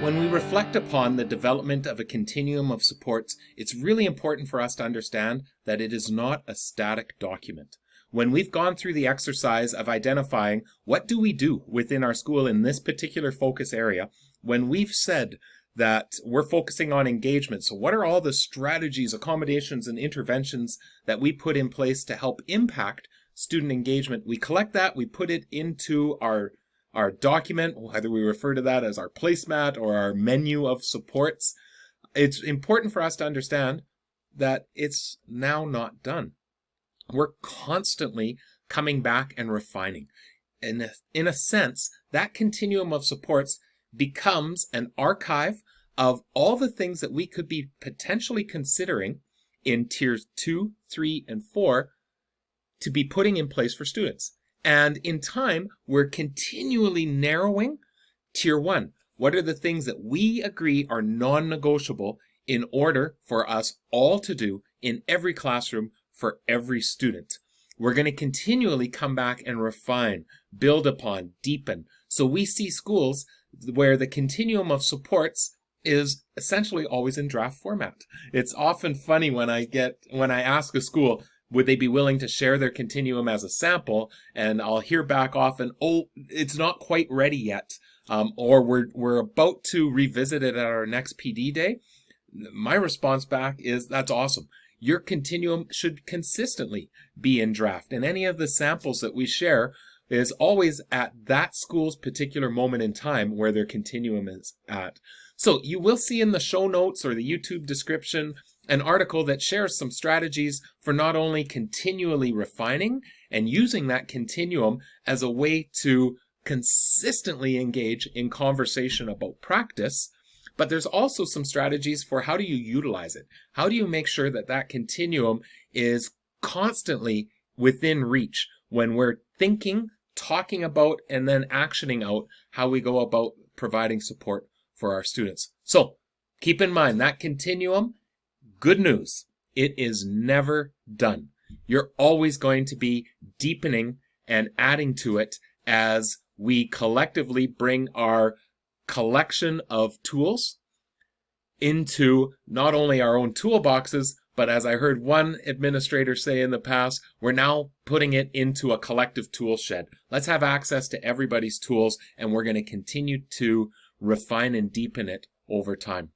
When we reflect upon the development of a continuum of supports, it's really important for us to understand that it is not a static document. When we've gone through the exercise of identifying what do we do within our school in this particular focus area, when we've said that we're focusing on engagement, so what are all the strategies, accommodations, and interventions that we put in place to help impact student engagement? We collect that, we put it into our document, whether we refer to that as our placemat or our menu of supports. It's important for us to understand that it's now not done. We're constantly coming back and refining. And in a sense, that continuum of supports becomes an archive of all the things that we could be potentially considering in tiers 2, 3, and 4 to be putting in place for students. And in time, we're continually narrowing tier 1. What are the things that we agree are non-negotiable in order for us all to do in every classroom for every student? We're going to continually come back and refine, build upon, deepen. So we see schools where the continuum of supports is essentially always in draft format. It's often funny when I ask a school, would they be willing to share their continuum as a sample? And I'll hear back often, oh, it's not quite ready yet. Or we're about to revisit it at our next PD day. My response back is, that's awesome. Your continuum should consistently be in draft. And any of the samples that we share is always at that school's particular moment in time where their continuum is at. So you will see in the show notes or the YouTube description an article that shares some strategies for not only continually refining and using that continuum as a way to consistently engage in conversation about practice, but there's also some strategies for how do you utilize it? How do you make sure that that continuum is constantly within reach when we're thinking, talking about, and then actioning out how we go about providing support for our students? So keep in mind that continuum. Good news, it is never done. You're always going to be deepening and adding to it as we collectively bring our collection of tools into not only our own toolboxes, but as I heard one administrator say in the past, we're now putting it into a collective tool shed. Let's have access to everybody's tools, and we're going to continue to refine and deepen it over time.